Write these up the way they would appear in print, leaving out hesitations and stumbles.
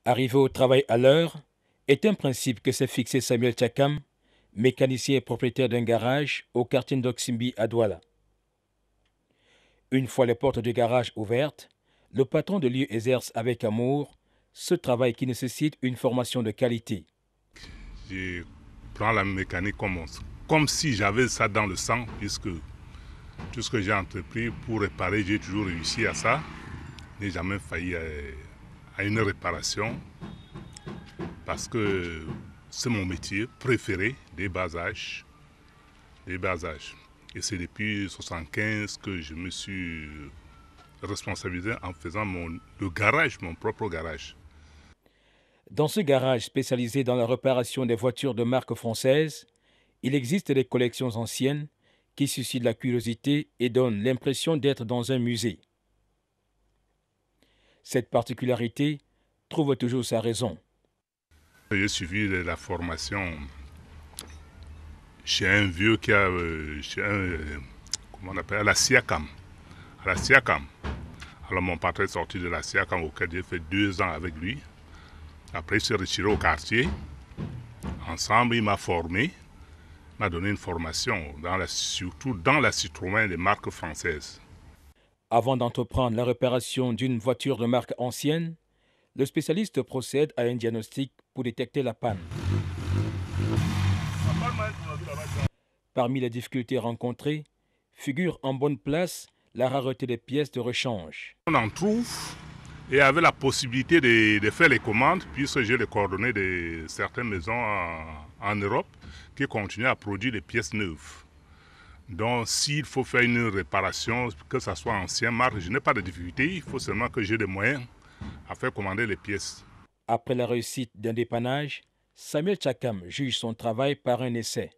Arriver au travail à l'heure est un principe que s'est fixé Samuel Tchakam, mécanicien et propriétaire d'un garage au quartier d'Oksimbi à Douala. Une fois les portes du garage ouvertes, le patron de lieu exerce avec amour ce travail qui nécessite une formation de qualité. Je prends la mécanique comme si j'avais ça dans le sang, puisque tout ce que j'ai entrepris pour réparer, j'ai toujours réussi à ça. Je n'ai jamais failli à une réparation, parce que c'est mon métier préféré des bas âges. Et c'est depuis 1975 que je me suis responsabilisé en faisant le garage, mon propre garage. Dans ce garage spécialisé dans la réparation des voitures de marque française, il existe des collections anciennes qui suscitent la curiosité et donnent l'impression d'être dans un musée. Cette particularité trouve toujours sa raison. J'ai suivi la formation chez un vieux qui a, comment on appelle, à la SIACAM. À la SIACAM. Alors mon patron est sorti de la SIACAM auquel j'ai fait 2 ans avec lui. Après, il s'est retiré au quartier. Ensemble, il m'a formé, m'a donné une formation, surtout dans la Citroën des marques françaises. Avant d'entreprendre la réparation d'une voiture de marque ancienne, le spécialiste procède à un diagnostic pour détecter la panne. Parmi les difficultés rencontrées, figure en bonne place la rareté des pièces de rechange. On en trouve et avait la possibilité de faire les commandes, puisque j'ai les coordonnées de certaines maisons en Europe qui continuent à produire des pièces neuves. Donc s'il faut faire une réparation, que ce soit ancienne marque, je n'ai pas de difficulté, il faut seulement que j'ai des moyens à faire commander les pièces. Après la réussite d'un dépannage, Samuel Tchakam juge son travail par un essai.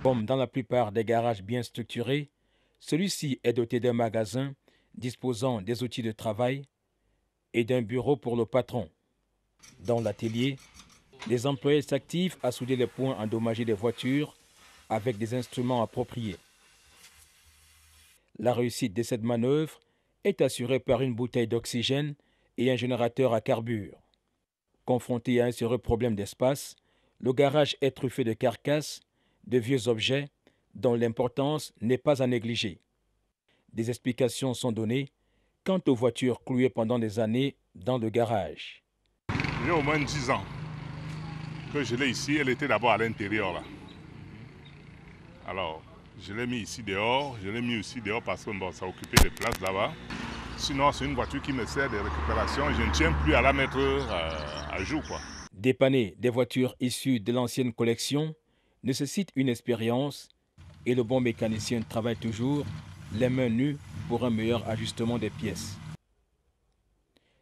Comme dans la plupart des garages bien structurés, celui-ci est doté d'un magasin disposant des outils de travail et d'un bureau pour le patron. Dans l'atelier, les employés s'activent à souder les points endommagés des voitures avec des instruments appropriés. La réussite de cette manœuvre est assurée par une bouteille d'oxygène et un générateur à carbure. Confronté à un sérieux problème d'espace, le garage est truffé de carcasses, de vieux objets dont l'importance n'est pas à négliger. Des explications sont données quant aux voitures clouées pendant des années dans le garage. Il y a au moins 10 ans que je l'ai ici, elle était d'abord à l'intérieur là. Alors, je l'ai mis ici dehors, je l'ai mis aussi dehors parce que bon, ça occupait des places là-bas. Sinon, c'est une voiture qui me sert de récupération, je ne tiens plus à la mettre à jour, quoi. Dépanner des voitures issues de l'ancienne collection nécessite une expérience et le bon mécanicien travaille toujours les mains nues pour un meilleur ajustement des pièces.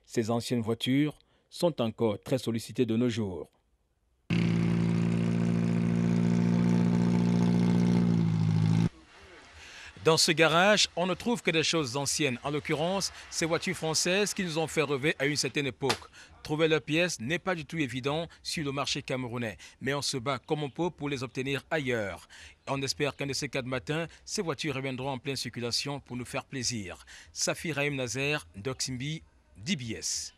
Ces anciennes voitures sont encore très sollicitées de nos jours. Dans ce garage, on ne trouve que des choses anciennes, en l'occurrence ces voitures françaises qui nous ont fait rêver à une certaine époque. Trouver leurs pièces n'est pas du tout évident sur le marché camerounais, mais on se bat comme on peut pour les obtenir ailleurs. On espère qu'un de ces 4 matins, ces voitures reviendront en pleine circulation pour nous faire plaisir. Safi Rahim Nazer, d'Oksimbi, DBS.